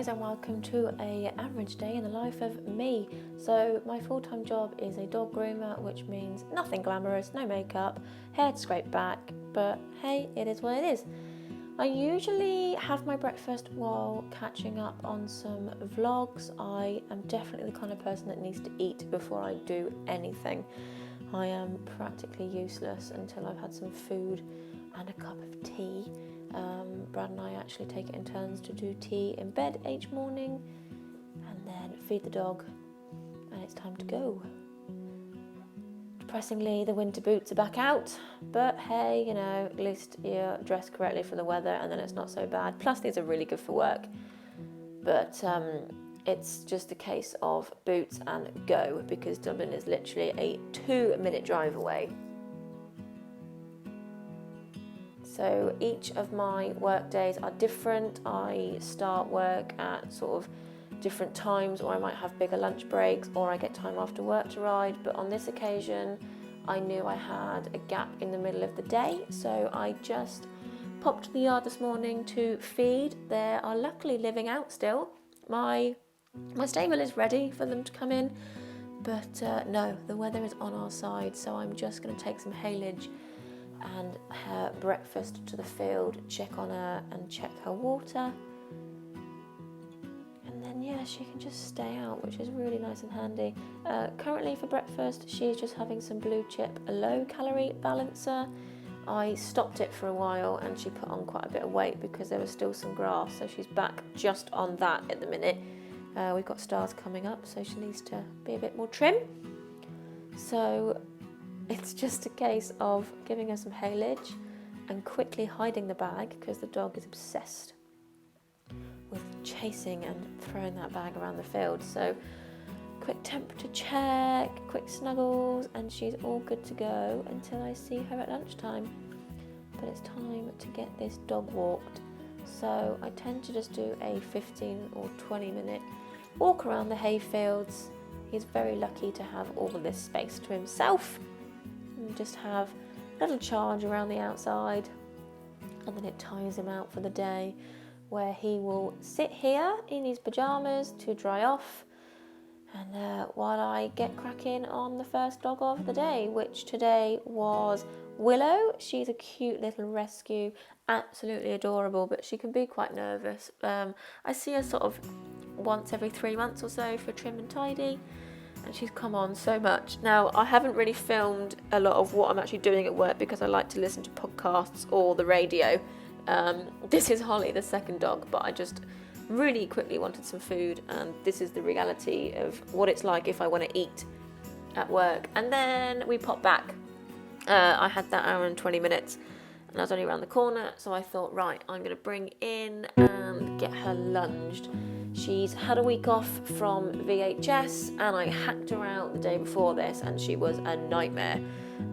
guys, and welcome to a average day in the life of me. So my full-time job is a dog groomer, which means nothing glamorous, no makeup, hair to scrape back, but hey, it is what it is. I usually have my breakfast while catching up on some vlogs. I am definitely the kind of person that needs to eat before I do anything. I am practically useless until I've had some food and a cup of tea. Brad and I actually take it in turns to do tea in bed each morning and then feed the dog, and it's time to go. Depressingly, the winter boots are back out, but hey, you know, at least you're dressed correctly for the weather and then it's not so bad. Plus these are really good for work, but it's just a case of boots and go, because Dublin is literally a 2-minute drive away. So each of my work days are different. I start work at sort of different times, or I might have bigger lunch breaks, or I get time after work to ride. But on this occasion, I knew I had a gap in the middle of the day, so I just popped to the yard this morning to feed. They are luckily living out still. My stable is ready for them to come in, but no, the weather is on our side, so I'm just going to take some haylage and her breakfast to the field, check on her and check her water, and then yeah, she can just stay out, which is really nice and handy. Currently for breakfast she's just having some blue chip, a low calorie balancer. I stopped it for a while and she put on quite a bit of weight because there was still some grass, so she's back just on that at the minute. We've got stars coming up, so she needs to be a bit more trim. So it's just a case of giving her some haylage and quickly hiding the bag, because the dog is obsessed with chasing and throwing that bag around the field. So quick temperature check, quick snuggles, and she's all good to go until I see her at lunchtime. But it's time to get this dog walked. So I tend to just do a 15 or 20 minute walk around the hay fields. He's very lucky to have all of this space to himself. Just have a little charge around the outside, and then it tires him out for the day, where he will sit here in his pajamas to dry off, and while I get cracking on the first dog of the day, which today was Willow. She's a cute little rescue, absolutely adorable, but she can be quite nervous. I see her sort of once every 3 months or so for trim and tidy, and she's come on so much. Now, I haven't really filmed a lot of what I'm actually doing at work because I like to listen to podcasts or the radio. This is Holly, the second dog, but I just really quickly wanted some food, and this is the reality of what it's like if I want to eat at work. And then we popped back. I had that hour and 20 minutes, and I was only around the corner, so I thought, right, I'm going to bring in and get her lunged. She's had a week off from VHS, and I hacked her out the day before this, and she was a nightmare.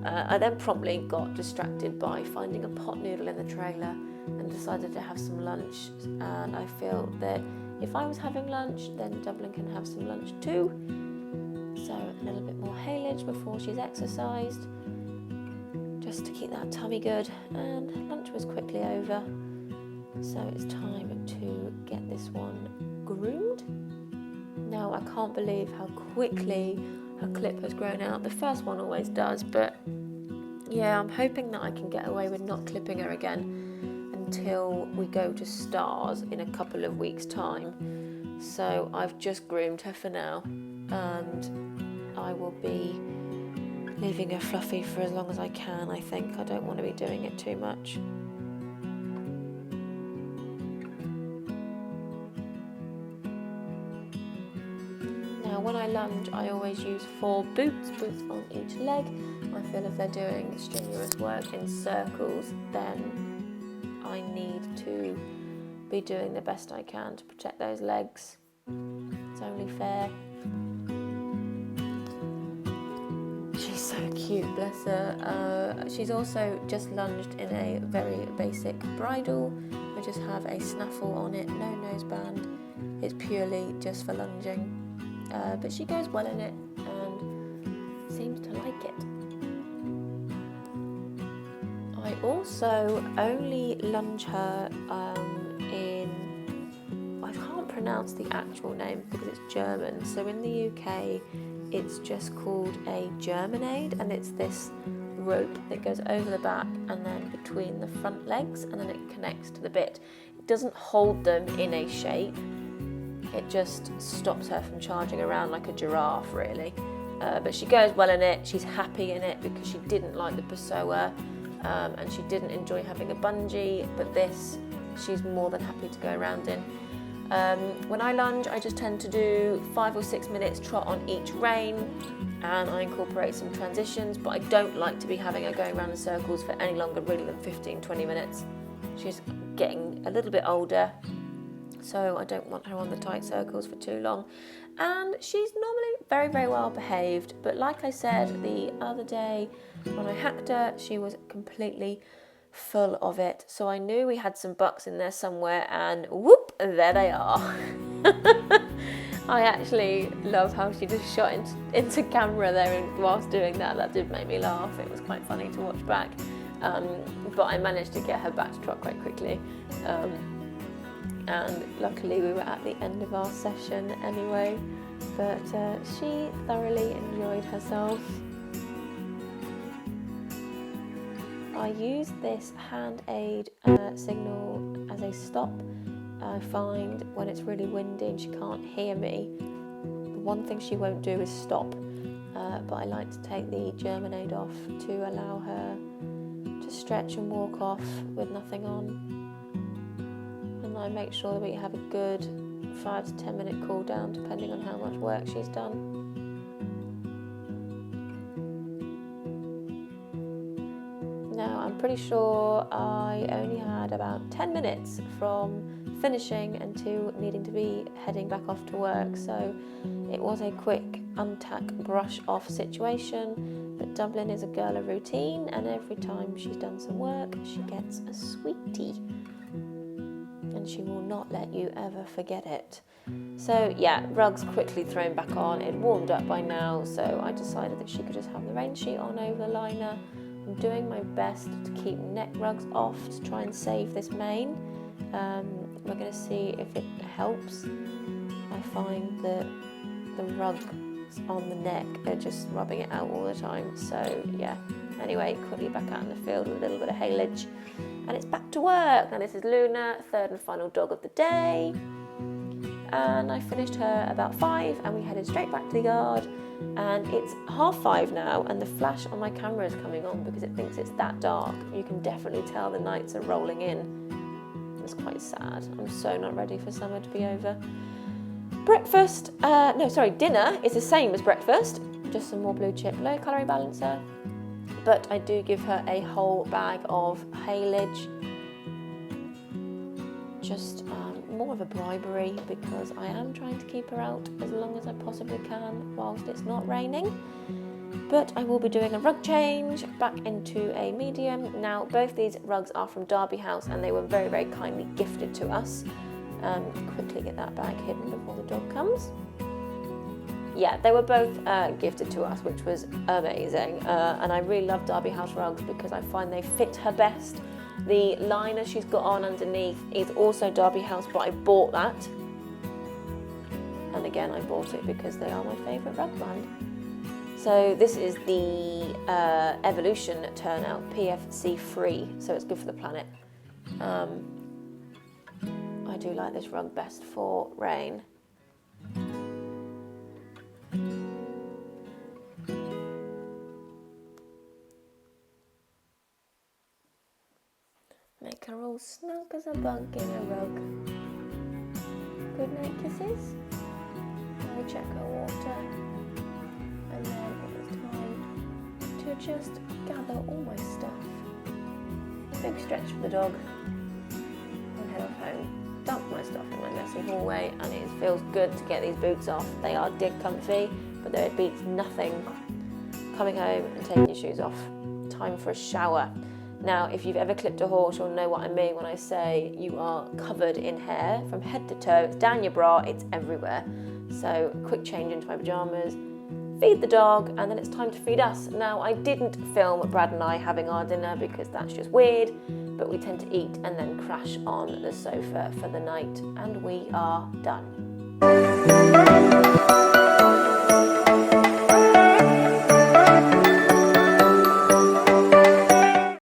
I then promptly got distracted by finding a pot noodle in the trailer and decided to have some lunch. And I feel that if I was having lunch, then Dublin can have some lunch too. So a little bit more haylage before she's exercised, just to keep that tummy good. And lunch was quickly over, so it's time to get this one groomed. Now, I can't believe how quickly her clip has grown out. The first one always does, but yeah, I'm hoping that I can get away with not clipping her again until we go to Stars in a couple of weeks' time. So I've just groomed her for now, and I will be leaving her fluffy for as long as I can, I think. I don't want to be doing it too much. When I lunge, I always use 4 boots on each leg. I feel if they're doing strenuous work in circles, then I need to be doing the best I can to protect those legs. It's only fair. She's so cute, bless her. She's also just lunged in a very basic bridle. I just have a snaffle on it, no noseband. It's purely just for lunging. But she goes well in it and seems to like it. I also only lunge her in, I can't pronounce the actual name because it's German. So in the UK, it's just called a Germinade, and it's this rope that goes over the back and then between the front legs, and then it connects to the bit. It doesn't hold them in a shape. It just stops her from charging around like a giraffe, really. But she goes well in it. She's happy in it because she didn't like the Pessoa, and she didn't enjoy having a bungee, but this she's more than happy to go around in. When I lunge, I just tend to do 5 or 6 minutes trot on each rein, and I incorporate some transitions, but I don't like to be having her going around in circles for any longer really than 15-20 minutes. She's getting a little bit older, so I don't want her on the tight circles for too long. And she's normally very, very well behaved, but like I said the other day when I hacked her, she was completely full of it. So I knew we had some bucks in there somewhere, and whoop, there they are. I actually love how she just shot into camera there whilst doing that. That did make me laugh. It was quite funny to watch back. But I managed to get her back to trot quite quickly. And luckily we were at the end of our session anyway. But she thoroughly enjoyed herself. I use this hand aid signal as a stop. I find when it's really windy and she can't hear me, the one thing she won't do is stop. But I like to take the Germinade off to allow her to stretch and walk off with nothing on. And I make sure that we have a good 5 to 10 minute cool down depending on how much work she's done. Now I'm pretty sure I only had about 10 minutes from finishing and to needing to be heading back off to work, so it was a quick untack brush off situation. But Dublin is a girl of routine, and every time she's done some work she gets a sweetie, and she will not let you ever forget it. So yeah, rugs quickly thrown back on. It warmed up by now, so I decided that she could just have the rain sheet on over the liner. I'm doing my best to keep neck rugs off to try and save this mane. We're going to see if it helps. I find that the rugs on the neck are just rubbing it out all the time. So yeah, anyway, quickly back out in the field with a little bit of haylage, and it's back to work. Now this is Luna, third and final dog of the day, and I finished her about 5 and we headed straight back to the yard. And it's 5:30 now, and the flash on my camera is coming on because it thinks it's that dark. You can definitely tell the nights are rolling in. It's quite sad. I'm so not ready for summer to be over. Dinner is the same as breakfast, just some more blue chip low calorie balancer. But I do give her a whole bag of haylage, just more of a bribery because I am trying to keep her out as long as I possibly can whilst it's not raining. But I will be doing a rug change back into a medium. Now both these rugs are from Derby House and they were very, very kindly gifted to us. Quickly get that bag hidden before the dog comes. Yeah, they were both gifted to us, which was amazing. And I really love Derby House rugs because I find they fit her best. The liner she's got on underneath is also Derby House, but I bought that. And again, I bought it because they are my favourite rug brand. So this is the Evolution turnout, PFC free, so it's good for the planet. I do like this rug best for rain. Make her all snug as a bug in a rug. Good night kisses. Let me check her water. And then it is time to just gather all my stuff. Big stretch for the dog. And head off home. Dump my stuff in my messy hallway, and it feels good to get these boots off. They are dig comfy, but there beats nothing coming home and taking your shoes off. Time for a shower. Now, if you've ever clipped a horse, you'll know what I mean when I say you are covered in hair from head to toe. It's down your bra, it's everywhere. So, quick change into my pyjamas, feed the dog, and then it's time to feed us. Now, I didn't film Brad and I having our dinner because that's just weird, but we tend to eat and then crash on the sofa for the night, and we are done.